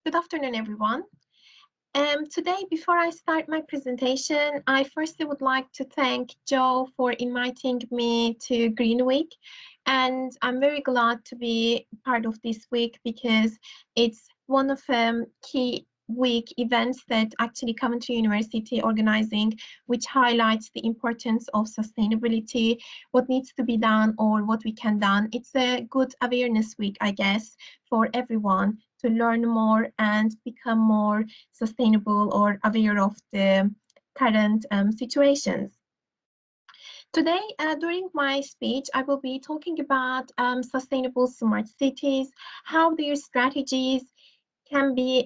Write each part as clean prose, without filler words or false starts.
Good afternoon, everyone. Today, before I start my presentation, I firstly would like to thank Joe for inviting me to Green Week. And I'm very glad to be part of this week because it's one of key week events that actually Coventry University organizing, which highlights the importance of sustainability, what needs to be done or what we can done. It's a good awareness week, I guess, for everyone to learn more and become more sustainable or aware of the current situations. Today, during my speech, I will be talking about sustainable smart cities, how their strategies can be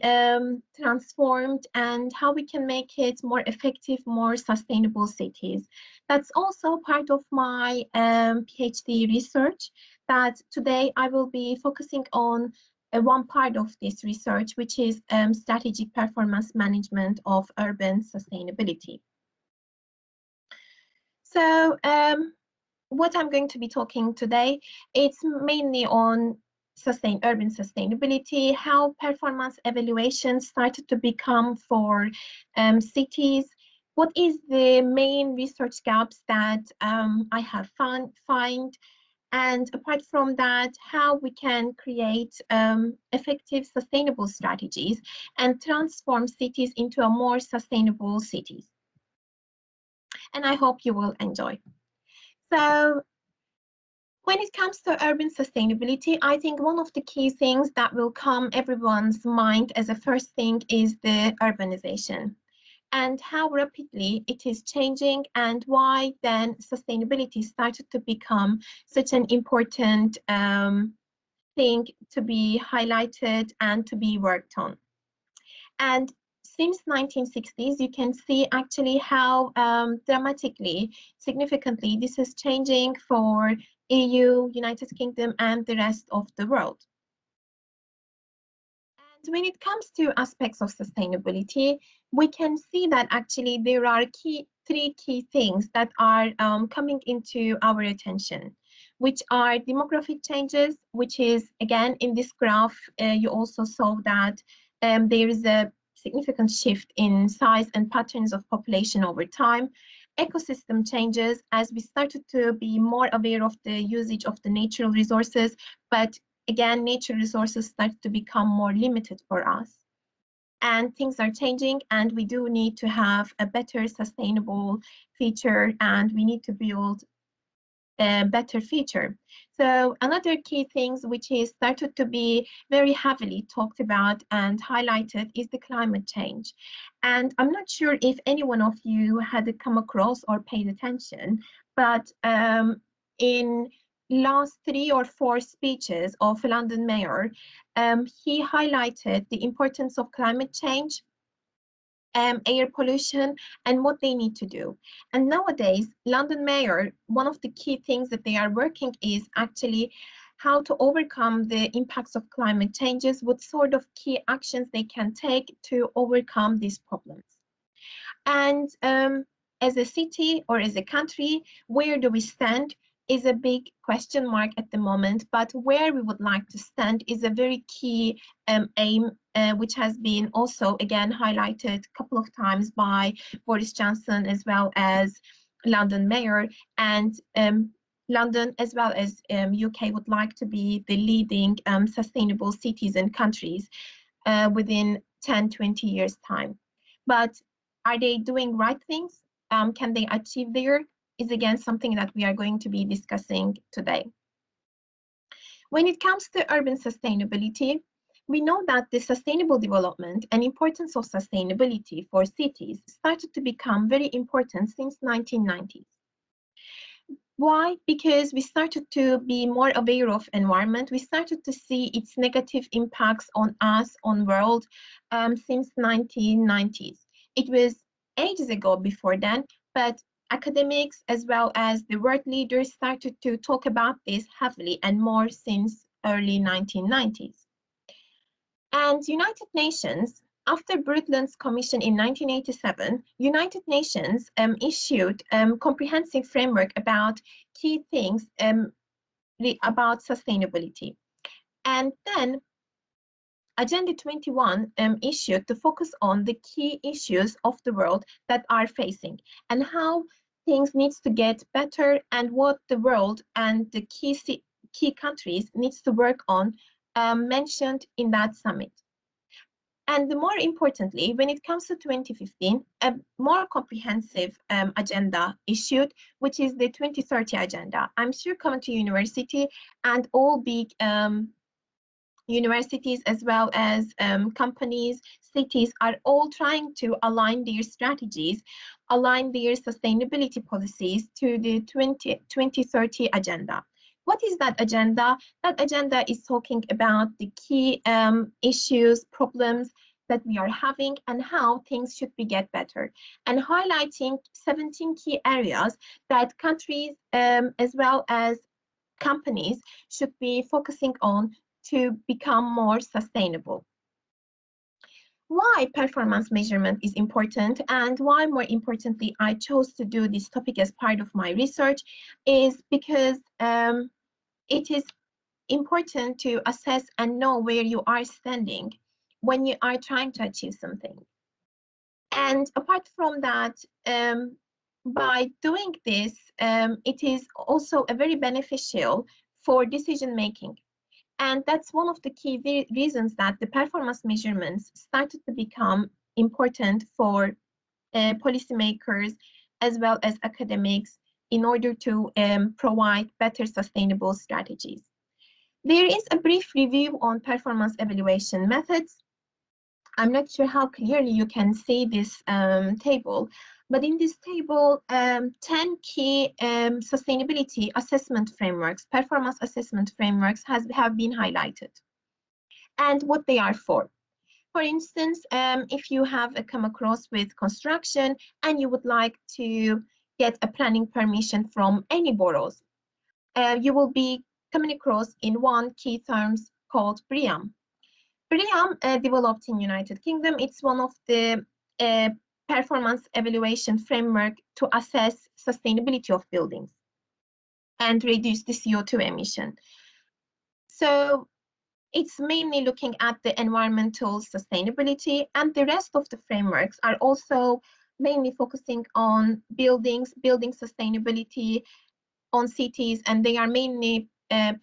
transformed and how we can make it more effective, more sustainable cities. That's also part of my PhD research that today I will be focusing on one part of this research, which is strategic performance management of urban sustainability. So what I'm going to be talking today, it's mainly on urban sustainability, how performance evaluation started to become for cities, what is the main research gaps that I have find, and apart from that, how we can create effective sustainable strategies and transform cities into a more sustainable cities. And I hope you will enjoy. So when it comes to urban sustainability, I think one of the key things that will come everyone's mind as a first thing is the urbanization and how rapidly it is changing and why then sustainability started to become such an important thing to be highlighted and to be worked on. And since 1960s, you can see actually how dramatically, significantly this is changing for EU, United Kingdom, and the rest of the world. And when it comes to aspects of sustainability, we can see that actually there are three key things that are coming into our attention, which are demographic changes, which is, again, in this graph, you also saw that there is a significant shift in size and patterns of population over time. Ecosystem changes as we started to be more aware of the usage of the natural resources, but again, nature resources started to become more limited for us. And things are changing, and we do need to have a better sustainable feature, and we need to build a better feature. So another key things which is started to be very heavily talked about and highlighted is the climate change. And I'm not sure if any one of you had come across or paid attention, but in last 3 or 4 speeches of London Mayor, he highlighted the importance of climate change, air pollution, and what they need to do. And nowadays, London Mayor, one of the key things that they are working is actually how to overcome the impacts of climate changes, what sort of key actions they can take to overcome these problems. And as a city or as a country, where do we stand is a big question mark at the moment, but where we would like to stand is a very key aim, which has been also again highlighted a couple of times by Boris Johnson as well as London Mayor, and London as well as UK would like to be the leading sustainable cities and countries within 10-20 years time. But are they doing right things? Can they achieve there? Is again something that we are going to be discussing today. When it comes to urban sustainability, we know that the sustainable development and importance of sustainability for cities started to become very important since 1990s. Why? Because we started to be more aware of environment. We started to see its negative impacts on us, on world, since 1990s. It was ages ago before then, but academics as well as the world leaders started to talk about this heavily and more since early 1990s. And United Nations, after Brundtland's Commission in 1987, United Nations issued a comprehensive framework about key things about sustainability. And then Agenda 21 issued to focus on the key issues of the world that are facing and how things needs to get better and what the world and the key countries needs to work on mentioned in that summit. And more importantly, when it comes to 2015, a more comprehensive agenda issued, which is the 2030 agenda. I'm sure Coventry University and all big universities as well as companies, cities are all trying to align their strategies, align their sustainability policies to the 2030 agenda. What is that agenda? That agenda is talking about the key issues, problems that we are having and how things should be get better, and highlighting 17 key areas that countries as well as companies should be focusing on to become more sustainable. Why performance measurement is important and why, more importantly, I chose to do this topic as part of my research is because it is important to assess and know where you are standing when you are trying to achieve something. And apart from that, by doing this, it is also a very beneficial for decision making. And that's one of the key reasons that the performance measurements started to become important for policymakers as well as academics in order to provide better sustainable strategies. There is a brief review on performance evaluation methods. I'm not sure how clearly you can see this table, but in this table, 10 key sustainability assessment frameworks, performance assessment frameworks have been highlighted and what they are for. For instance, if you have come across with construction and you would like to get a planning permission from any boroughs, you will be coming across in one key terms called BREEAM. BREEAM, developed in United Kingdom, it's one of the performance evaluation framework to assess sustainability of buildings and reduce the CO2 emission. So it's mainly looking at the environmental sustainability, and the rest of the frameworks are also mainly focusing on buildings, building sustainability, on cities, and they are mainly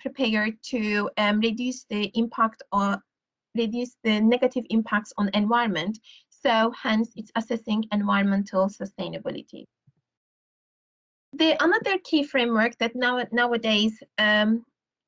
prepared to reduce the impact or reduce the negative impacts on environment. So hence it's assessing environmental sustainability. The another key framework that nowadays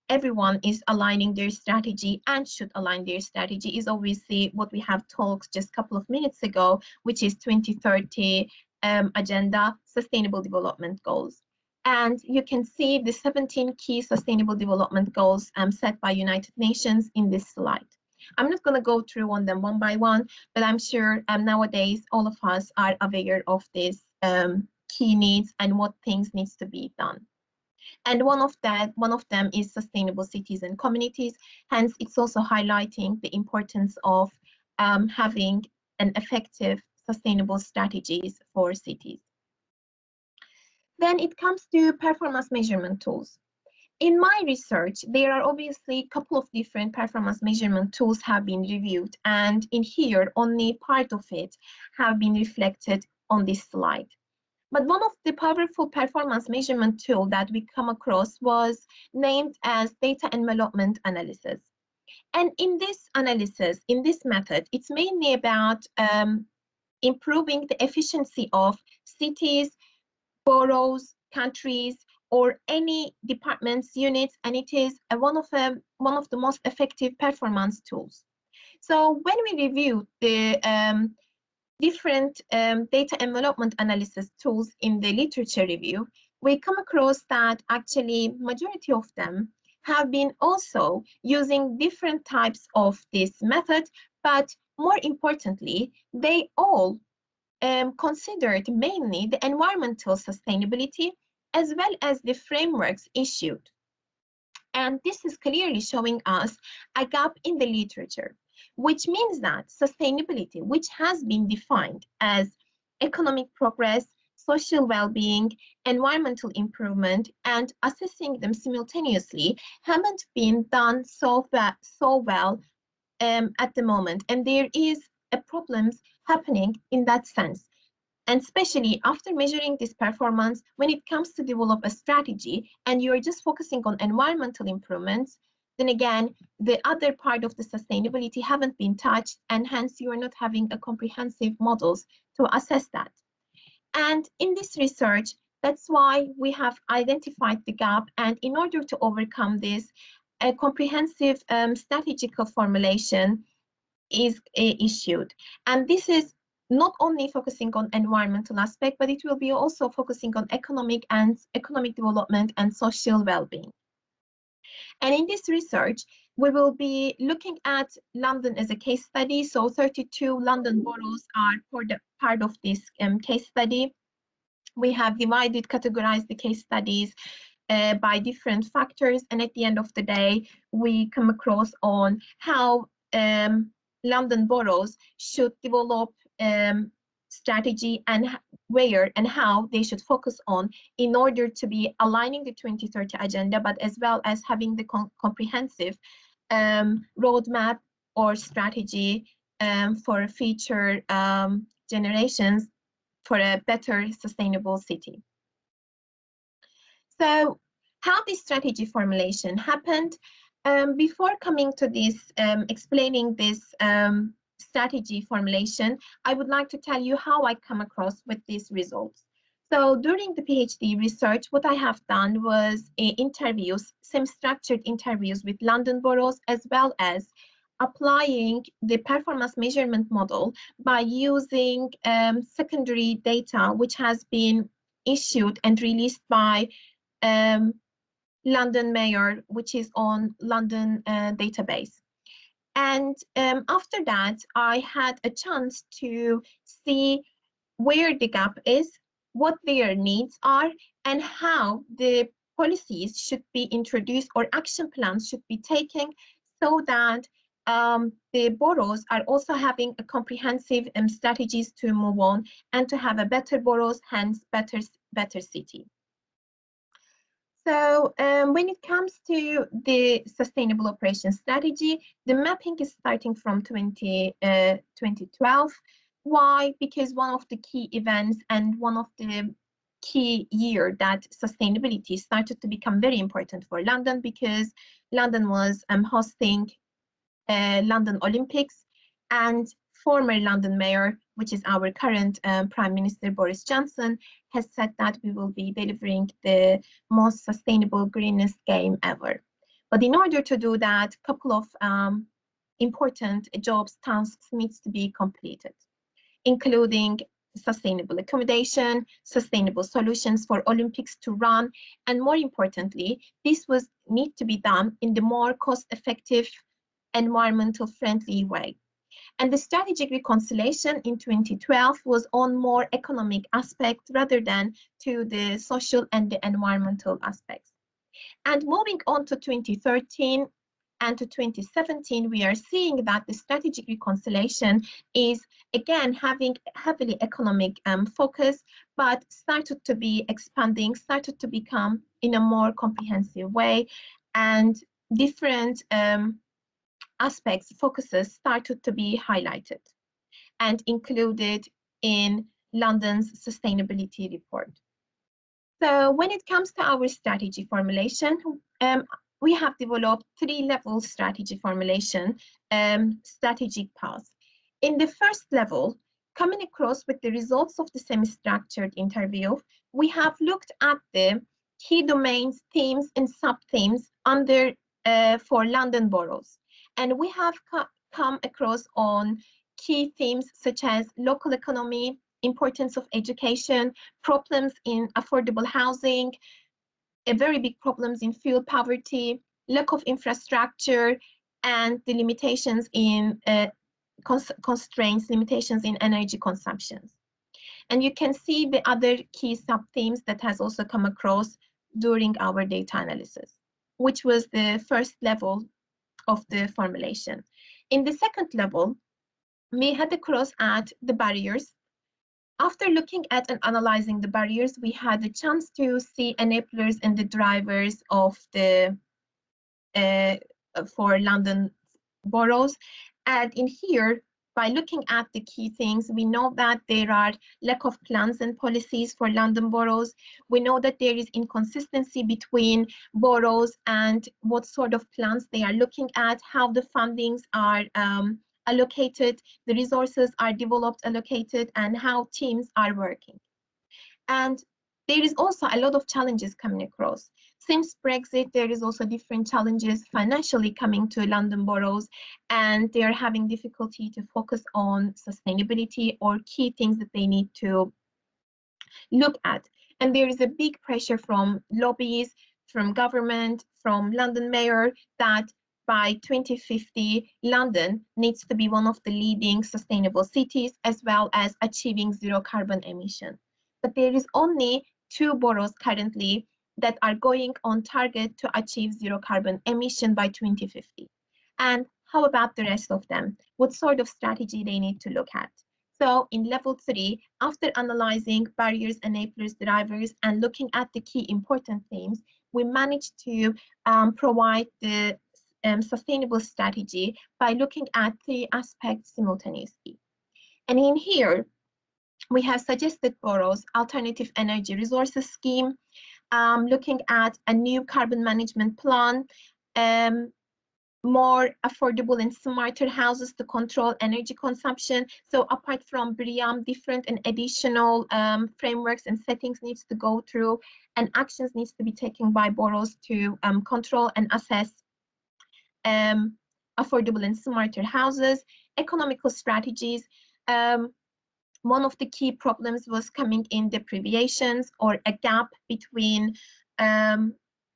everyone is aligning their strategy and should align their strategy is obviously what we have talked just a couple of minutes ago, which is 2030 agenda, sustainable development goals. And you can see the 17 key sustainable development goals set by United Nations in this slide. I'm not going to go through on them one by one, but I'm sure nowadays all of us are aware of these key needs and what things needs to be done. And one of them is sustainable cities and communities. Hence, it's also highlighting the importance of having an effective sustainable strategies for cities. Then it comes to performance measurement tools. In my research, there are obviously a couple of different performance measurement tools have been reviewed, and in here, only part of it have been reflected on this slide. But one of the powerful performance measurement tool that we come across was named as data envelopment analysis. And in this analysis, in this method, it's mainly about improving the efficiency of cities, boroughs, countries, or any departments, units, and it is one of the most effective performance tools. So when we review the different data envelopment analysis tools in the literature review, we come across that actually majority of them have been also using different types of this method, but more importantly, they all considered mainly the environmental sustainability as well as the frameworks issued. And this is clearly showing us a gap in the literature, which means that sustainability, which has been defined as economic progress, social well-being, environmental improvement, and assessing them simultaneously, haven't been done so well at the moment, and there is a problems happening in that sense. And especially after measuring this performance, when it comes to develop a strategy and you're just focusing on environmental improvements, then again, the other part of the sustainability haven't been touched, and hence you are not having a comprehensive models to assess that. And in this research, that's why we have identified the gap. And in order to overcome this, a comprehensive strategical formulation is issued. And this is not only focusing on environmental aspect, but it will be also focusing on economic development and social well-being. And in this research, we will be looking at London as a case study. So 32 London boroughs are part of this case study. We have categorized the case studies by different factors, and at the end of the day, we come across on how London boroughs should develop strategy and where and how they should focus on in order to be aligning the 2030 agenda, but as well as having the comprehensive roadmap or strategy for future generations for a better sustainable city. So how this strategy formulation happened, before coming to this, explaining this strategy formulation, I would like to tell you how I come across with these results. So during the PhD research, what I have done was interviews, semi-structured interviews with London boroughs, as well as applying the performance measurement model by using secondary data, which has been issued and released by London Mayor, which is on London database. And after that, I had a chance to see where the gap is, what their needs are, and how the policies should be introduced or action plans should be taken so that the boroughs are also having a comprehensive strategies to move on and to have a better boroughs, hence better city. So when it comes to the sustainable operations strategy, the mapping is starting from 2012. Why? Because one of the key events and one of the key year that sustainability started to become very important for London, because London was hosting London Olympics, and former London Mayor, which is our current Prime Minister Boris Johnson, has said that we will be delivering the most sustainable, greenest game ever. But in order to do that, a couple of important jobs, tasks needs to be completed, including sustainable accommodation, sustainable solutions for Olympics to run, and more importantly, this was need to be done in the more cost-effective, environmental friendly way. And the strategic reconciliation in 2012 was on more economic aspect rather than to the social and the environmental aspects. And moving on to 2013 and to 2017, we are seeing that the strategic reconciliation is again having heavily economic focus, but started to be expanding, started to become in a more comprehensive way, and different aspects, focuses started to be highlighted and included in London's sustainability report. So when it comes to our strategy formulation, we have developed 3-level strategy formulation strategic path. In the first level, coming across with the results of the semi-structured interview, we have looked at the key domains, themes, and sub-themes under for London boroughs. And we have come across on key themes such as local economy, importance of education, problems in affordable housing, very big problems in fuel poverty, lack of infrastructure, and the limitations in constraints, limitations in energy consumptions. And you can see the other key sub-themes that has also come across during our data analysis, which was the first level of the formulation. In the second level, we had across at the barriers. After looking at and analyzing the barriers, we had a chance to see enablers and the drivers of the for London boroughs, And in here, by looking at the key things, we know that there are lack of plans and policies for London boroughs. We know that there is inconsistency between boroughs and what sort of plans they are looking at, how the fundings are allocated, the resources are developed, allocated, and how teams are working. And there is also a lot of challenges coming across. Since Brexit, there is also different challenges financially coming to London boroughs, and they are having difficulty to focus on sustainability or key things that they need to look at. And there is a big pressure from lobbies, from government, from London mayor that by 2050, London needs to be one of the leading sustainable cities as well as achieving zero carbon emission. But there is only 2 boroughs currently that are going on target to achieve zero carbon emission by 2050. And how about the rest of them? What sort of strategy they need to look at? So in level 3, after analyzing barriers, enablers, drivers, and looking at the key important themes, we managed to provide the sustainable strategy by looking at 3 aspects simultaneously. And in here, we have suggested boroughs alternative energy resources scheme, looking at a new carbon management plan, more affordable and smarter houses to control energy consumption. So apart from BREEAM, different and additional frameworks and settings needs to go through, and actions needs to be taken by boroughs to control and assess affordable and smarter houses. Economical strategies. One of the key problems was coming in deprivations or a gap between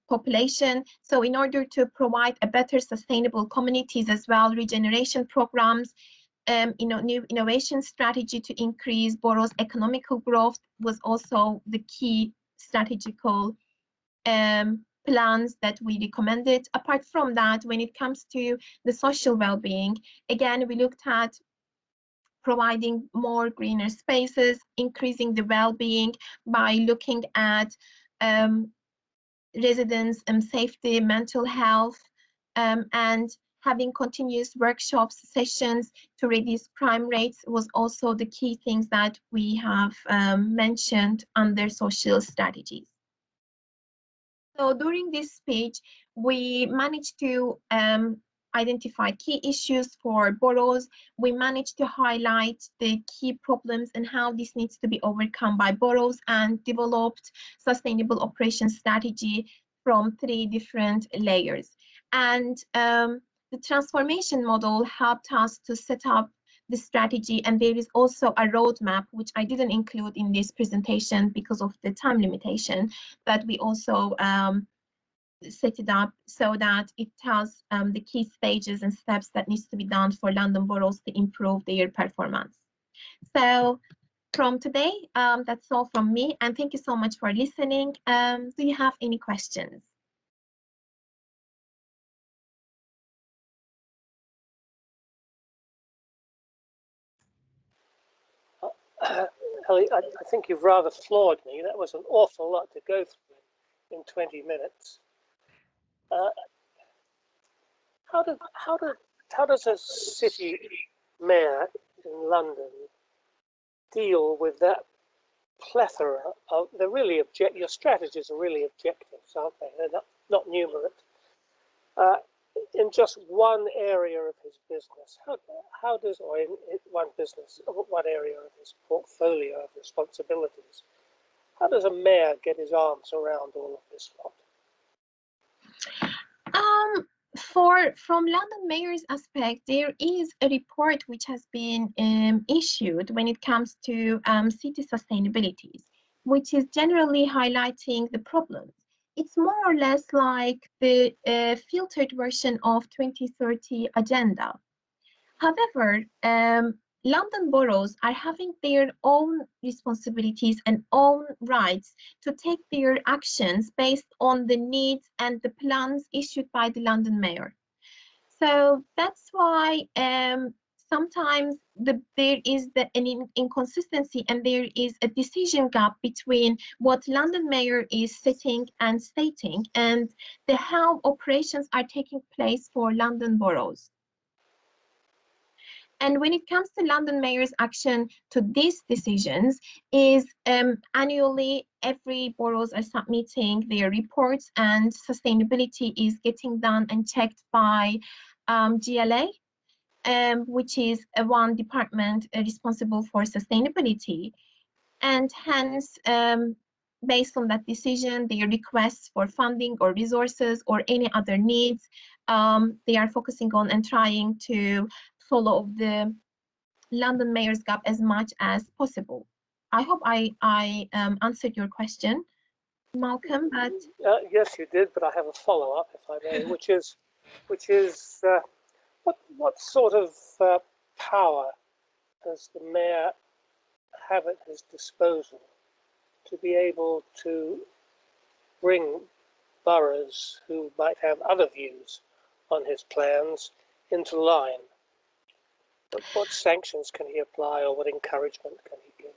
population. So in order to provide a better sustainable communities as well, regeneration programs, new innovation strategy to increase boroughs' economical growth was also the key strategical plans that we recommended. Apart from that, when it comes to the social well-being, again, we looked at providing more greener spaces, increasing the well-being by looking at residents' safety, mental health, and having continuous workshops, sessions to reduce crime rates was also the key things that we have mentioned under social strategies. So during this speech, we managed to identify key issues for boroughs. We managed to highlight the key problems and how this needs to be overcome by boroughs, and developed sustainable operation strategy from 3 different layers. And the transformation model helped us to set up the strategy, and there is also a roadmap, which I didn't include in this presentation because of the time limitation, but we also set it up so that it tells the key stages and steps that needs to be done for London boroughs to improve their performance. So from today, that's all from me, and thank you so much for listening. Do you have any questions? Ellie, I think you've rather floored me. That was an awful lot to go through in 20 minutes. How does a city mayor in London deal with that plethora of, your strategies are really objectives, aren't they? They're not numerate. In just one area of his business, how does, or in one business, one area of his portfolio of responsibilities, how does a mayor get his arms around all of this lot? From London Mayor's aspect, there is a report which has been issued when it comes to city sustainability, which is generally highlighting the problems. It's more or less like the filtered version of 2030 agenda. However, London boroughs are having their own responsibilities and own rights to take their actions based on the needs and the plans issued by the London mayor. So that's why sometimes there is an inconsistency, and there is a decision gap between what London mayor is setting and stating and how operations are taking place for London boroughs. And when it comes to London Mayor's action to these decisions is annually every boroughs are submitting their reports and sustainability is getting done and checked by GLA, which is one department responsible for sustainability. And hence, based on that decision, their requests for funding or resources or any other needs, they are focusing on and trying to follow the London Mayor's Gap as much as possible. I hope I answered your question, Malcolm, but Yes, you did, but I have a follow-up, if I may, which is what sort of power does the mayor have at his disposal to be able to bring boroughs who might have other views on his plans into line? What sanctions can he apply, or what encouragement can he give?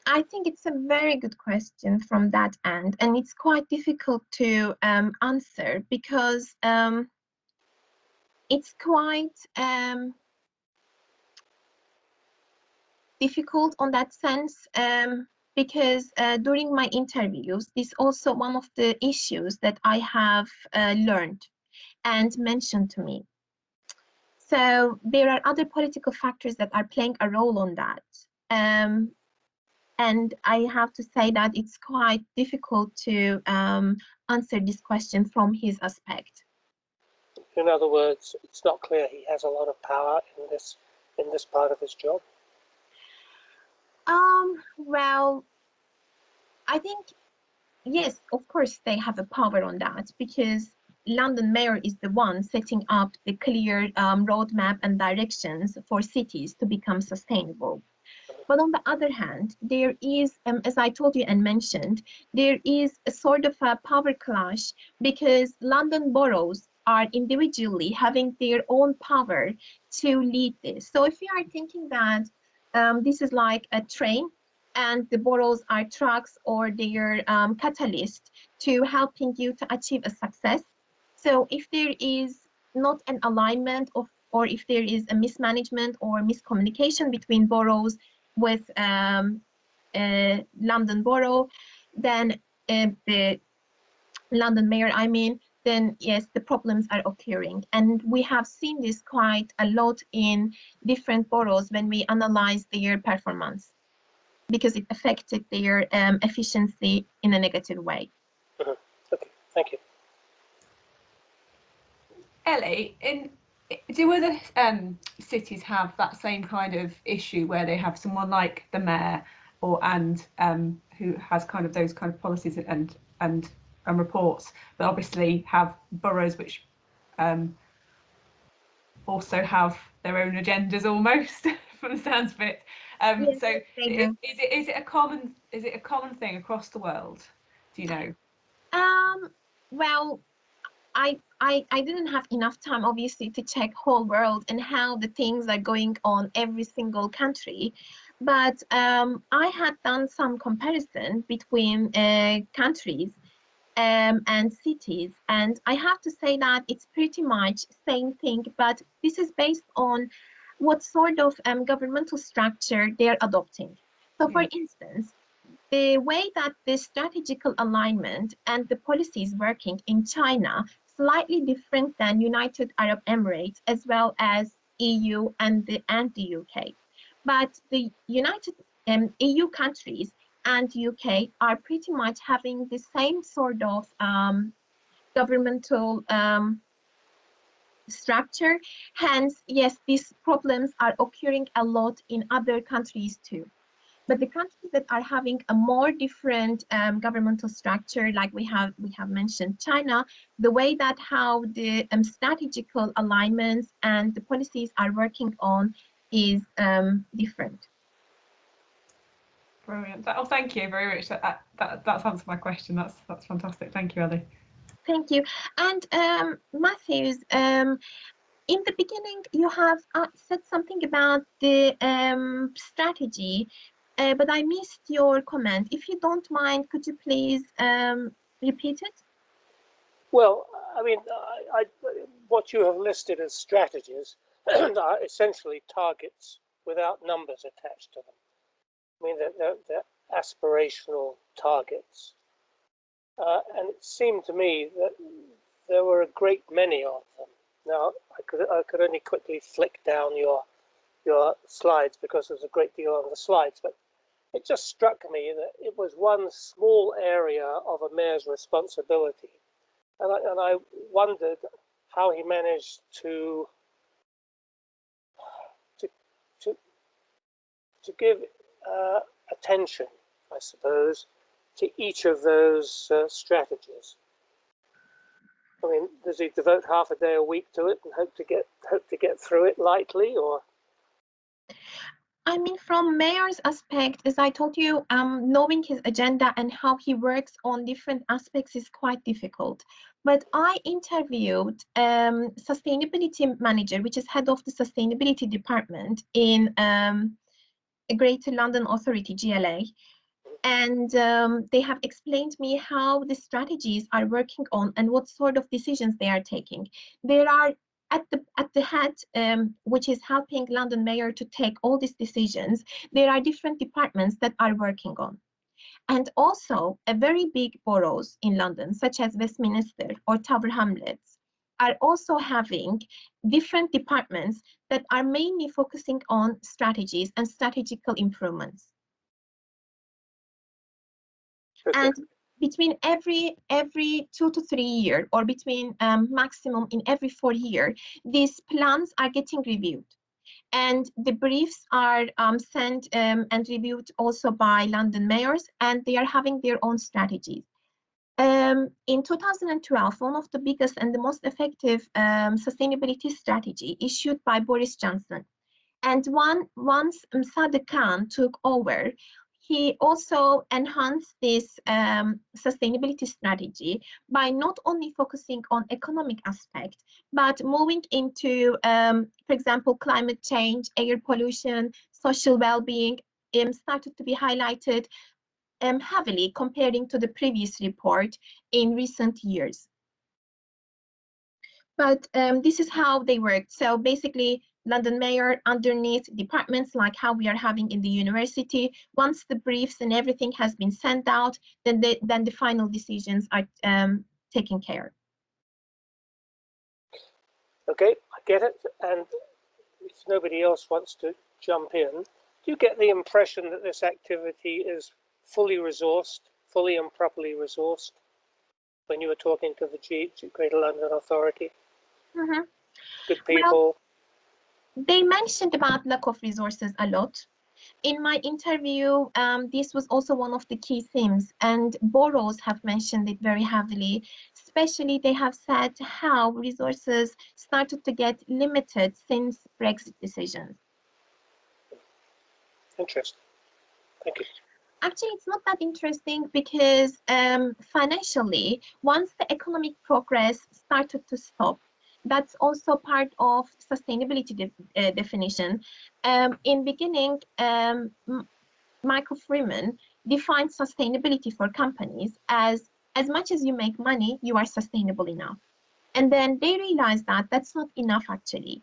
I think it's a very good question from that end, and it's quite difficult to answer because it's quite difficult on that sense because during my interviews, this is also one of the issues that I have learned and mentioned to me. So there are other political factors that are playing a role on that. And I have to say that it's quite difficult to answer this question from his aspect. In other words, it's not clear he has a lot of power in this part of his job. Well, I think yes, of course they have a power on that because London Mayor is the one setting up the clear roadmap and directions for cities to become sustainable. But on the other hand, there is, as I told you and mentioned, there is a sort of a power clash because London boroughs are individually having their own power to lead this. So if you are thinking that this is like a train and the boroughs are trucks or their catalyst to helping you to achieve a success. So if there is not an alignment of, or if there is a mismanagement or miscommunication between boroughs with London Borough, then the London Mayor, I mean, then yes, the problems are occurring. And we have seen this quite a lot in different boroughs when we analyze their performance because it affected their efficiency in a negative way. Mm-hmm. Okay, thank you. Ellie, do other cities have that same kind of issue where they have someone like the mayor who has kind of those kind of policies and reports, but obviously have boroughs which also have their own agendas almost from the sounds of it. Yes, So they do. is it a common thing across the world? Do you know? Well, I didn't have enough time, obviously, to check whole world and how the things are going on every single country. But I had done some comparison between countries and cities, and I have to say that it's pretty much same thing. But this is based on what sort of governmental structure they're adopting. So, for Yeah. instance, the way that the strategical alignment and the policies working in China slightly different than United Arab Emirates as well as EU and the UK. But the United EU countries and UK are pretty much having the same sort of governmental structure. Hence, yes, these problems are occurring a lot in other countries too. But the countries that are having a more different governmental structure, like we have mentioned China, the way that how the strategical alignments and the policies are working on is different. Brilliant. Oh, thank you very much. That's answered my question. That's fantastic. Thank you, Ellie. Thank you. And Matthews, in the beginning, you have said something about the strategy, but I missed your comment. If you don't mind, could you please repeat it? Well, I mean, what you have listed as strategies are essentially targets without numbers attached to them. I mean, they're aspirational targets. And it seemed to me that there were a great many of them. Now, I could only quickly flick down your slides because there's a great deal on the slides, but it just struck me that it was one small area of a mayor's responsibility. And I wondered how he managed to give attention, I suppose, to each of those strategies. I mean, does he devote half a day a week to it and hope to get through it lightly, or? I mean, from mayor's aspect, as I told you, knowing his agenda and how he works on different aspects is quite difficult. But I interviewed sustainability manager, which is head of the sustainability department in Greater London Authority, GLA. And they have explained me how the strategies are working on and what sort of decisions they are taking. There are at the head, which is helping London Mayor to take all these decisions, there are different departments that are working on. And also, a very big boroughs in London, such as Westminster or Tower Hamlets, are also having different departments that are mainly focusing on strategies and strategical improvements. And between every 2 to 3 years, or between maximum in every 4 years, these plans are getting reviewed. And the briefs are sent and reviewed also by London mayors, and they are having their own strategies. In 2012, one of the biggest and the most effective sustainability strategy issued by Boris Johnson. And once Sadiq Khan took over, he also enhanced this sustainability strategy by not only focusing on economic aspect, but moving into, for example, climate change, air pollution, social well-being, started to be highlighted heavily comparing to the previous report in recent years. But this is how they worked. So basically, London Mayor underneath departments like how we are having in the university, once the briefs and everything has been sent out, then the final decisions are taken care. Okay, I get it. And if nobody else wants to jump in, do you get the impression that this activity is fully resourced, fully and properly resourced, when you were talking to the Greater London Authority? Mm-hmm. Good people? Well, they mentioned about lack of resources a lot. In my interview, this was also one of the key themes, and boroughs have mentioned it very heavily. Especially, they have said how resources started to get limited since Brexit decisions. Interesting. Thank you. Actually, it's not that interesting because financially, once the economic progress started to stop, that's also part of sustainability definition. In beginning, Michael Freeman defined sustainability for companies as much as you make money, you are sustainable enough. And then they realized that that's not enough actually.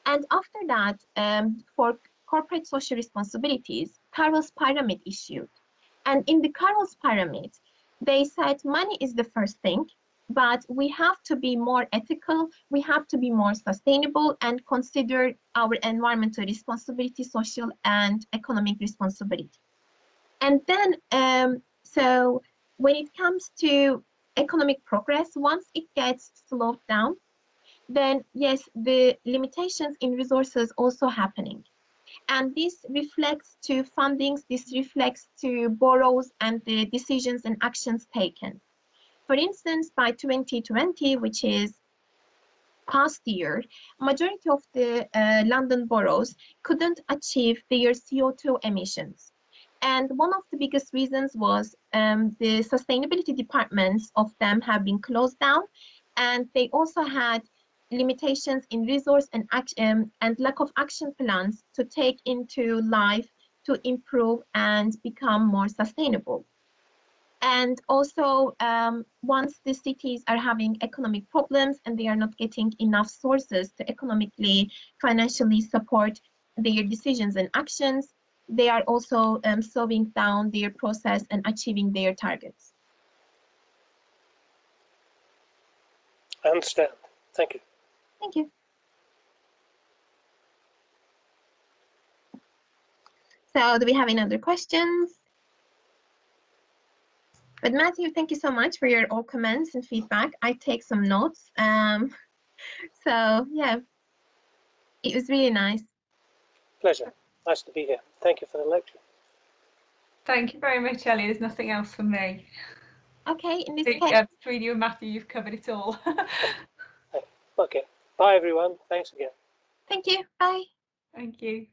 And after that, for corporate social responsibilities, Carroll's pyramid issued. And in the Carroll's pyramid, they said money is the first thing, but we have to be more ethical, we have to be more sustainable and consider our environmental responsibility, social and economic responsibility. And then, so when it comes to economic progress, once it gets slowed down, then yes, the limitations in resources also happening. And this reflects to fundings, this reflects to boroughs and the decisions and actions taken. For instance, by 2020, which is past year, majority of the London boroughs couldn't achieve their CO2 emissions. And one of the biggest reasons was the sustainability departments of them have been closed down, and they also had limitations in resource and action and lack of action plans to take into life to improve and become more sustainable. And also, once the cities are having economic problems and they are not getting enough sources to economically, financially support their decisions and actions, they are also slowing down their process and achieving their targets. I understand. Thank you. Thank you. So do we have any other questions? But Matthew, thank you so much for your all comments and feedback. I take some notes. So yeah, it was really nice. Pleasure. Nice to be here. Thank you for the lecture. Thank you very much, Ellie. There's nothing else from me. Okay, in this I think, case. between you and Matthew, you've covered it all. Okay. Bye, everyone. Thanks again. Thank you. Bye. Thank you.